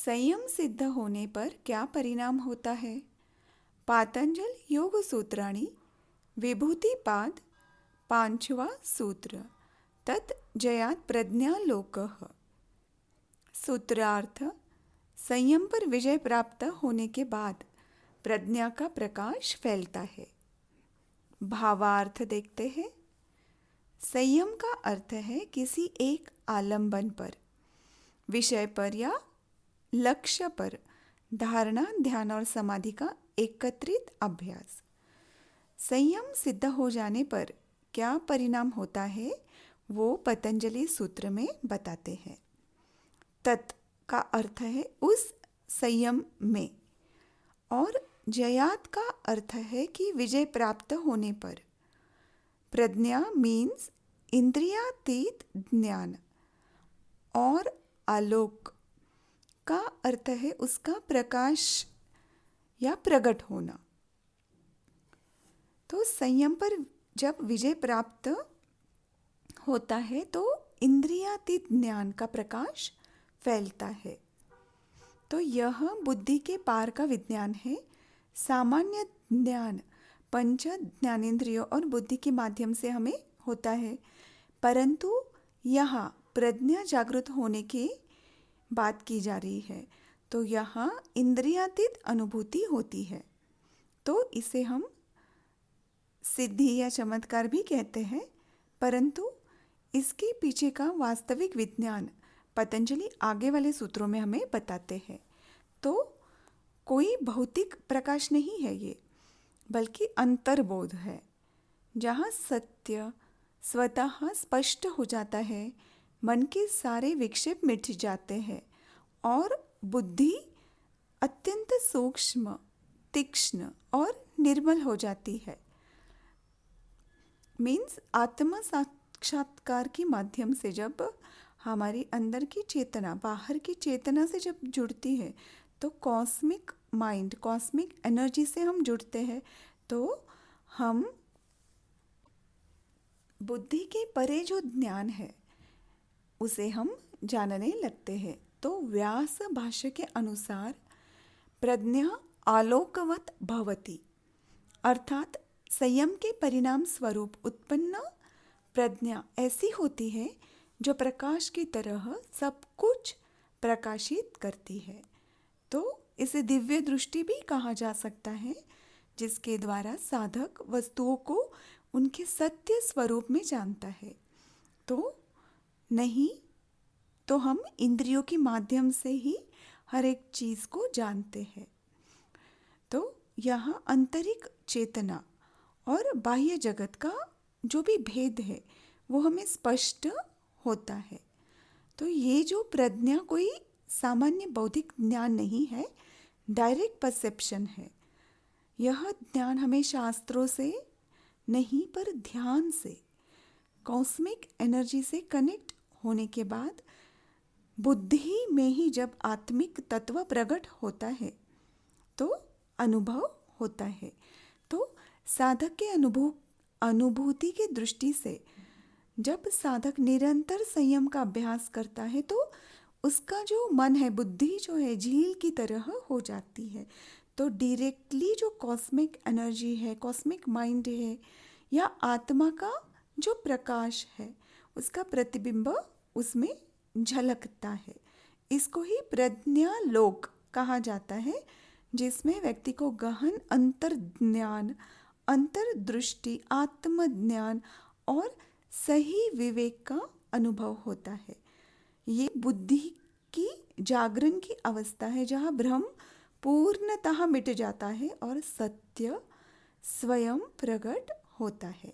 संयम सिद्ध होने पर क्या परिणाम होता है? पातंजल योग सूत्राणि विभूतिपाद पांचवा सूत्र तत् जयात प्रज्ञालोकः। सूत्रार्थ: संयम पर विजय प्राप्त होने के बाद प्रज्ञा का प्रकाश फैलता है। भावार्थ देखते हैं। संयम का अर्थ है किसी एक आलंबन पर, विषय पर या लक्ष्य पर धारणा, ध्यान और समाधि का एकत्रित अभ्यास। संयम सिद्ध हो जाने पर क्या परिणाम होता है वो पतंजलि सूत्र में बताते हैं। तत् का अर्थ है उस संयम में, और जयात का अर्थ है कि विजय प्राप्त होने पर। प्रज्ञा मीन्स इंद्रियातीत ज्ञान, और आलोक का अर्थ है उसका प्रकाश या प्रकट होना। तो संयम पर जब विजय प्राप्त होता है तो इंद्रियातीत ज्ञान का प्रकाश फैलता है। तो यह बुद्धि के पार का विज्ञान है। सामान्य ज्ञान पंच ज्ञानेंद्रियों और बुद्धि के माध्यम से हमें होता है, परंतु यहाँ प्रज्ञा जागृत होने की बात की जा रही है, तो यहाँ इंद्रियातीत अनुभूति होती है। तो इसे हम सिद्धि या चमत्कार भी कहते हैं, परंतु इसके पीछे का वास्तविक विज्ञान पतंजलि आगे वाले सूत्रों में हमें बताते हैं। तो कोई भौतिक प्रकाश नहीं है ये, बल्कि अंतर्बोध है, जहाँ सत्य स्वतः स्पष्ट हो जाता है, मन के सारे विक्षेप मिट जाते हैं और बुद्धि अत्यंत सूक्ष्म, तीक्ष्ण और निर्मल हो जाती है। मीन्स आत्म साक्षात्कार के माध्यम से जब हमारी अंदर की चेतना बाहर की चेतना से जब जुड़ती है, तो कॉस्मिक माइंड, कॉस्मिक एनर्जी से हम जुड़ते हैं, तो हम बुद्धि के परे जो ज्ञान है उसे हम जानने लगते हैं। तो व्यास भाष्य के अनुसार प्रज्ञा आलोकवत भवति, अर्थात संयम के परिणाम स्वरूप उत्पन्न प्रज्ञा ऐसी होती है जो प्रकाश की तरह सब कुछ प्रकाशित करती है। तो इसे दिव्य दृष्टि भी कहा जा सकता है, जिसके द्वारा साधक वस्तुओं को उनके सत्य स्वरूप में जानता है। तो नहीं तो हम इंद्रियों के माध्यम से ही हर एक चीज़ को जानते हैं। तो यहाँ आंतरिक चेतना और बाह्य जगत का जो भी भेद है वो हमें स्पष्ट होता है। तो ये जो प्रज्ञा कोई सामान्य बौद्धिक ज्ञान नहीं है, डायरेक्ट परसेप्शन है। यह ज्ञान हमें शास्त्रों से नहीं, पर ध्यान से, कॉस्मिक एनर्जी से कनेक्ट होने के बाद बुद्धि में ही जब आत्मिक तत्व प्रकट होता है तो अनुभव होता है। तो साधक के अनुभूति की दृष्टि से जब साधक निरंतर संयम का अभ्यास करता है तो उसका जो मन है, बुद्धि जो है, झील की तरह हो जाती है। तो डायरेक्टली जो कॉस्मिक एनर्जी है, कॉस्मिक माइंड है, या आत्मा का जो प्रकाश है, उसका प्रतिबिंब उसमें झलकता है। इसको ही प्रज्ञालोक कहा जाता है, जिसमें व्यक्ति को गहन अंतर्ज्ञान, अंतर्दृष्टि, आत्मज्ञान और सही विवेक का अनुभव होता है। ये बुद्धि की जागरण की अवस्था है, जहाँ भ्रम पूर्णतः मिट जाता है और सत्य स्वयं प्रकट होता है।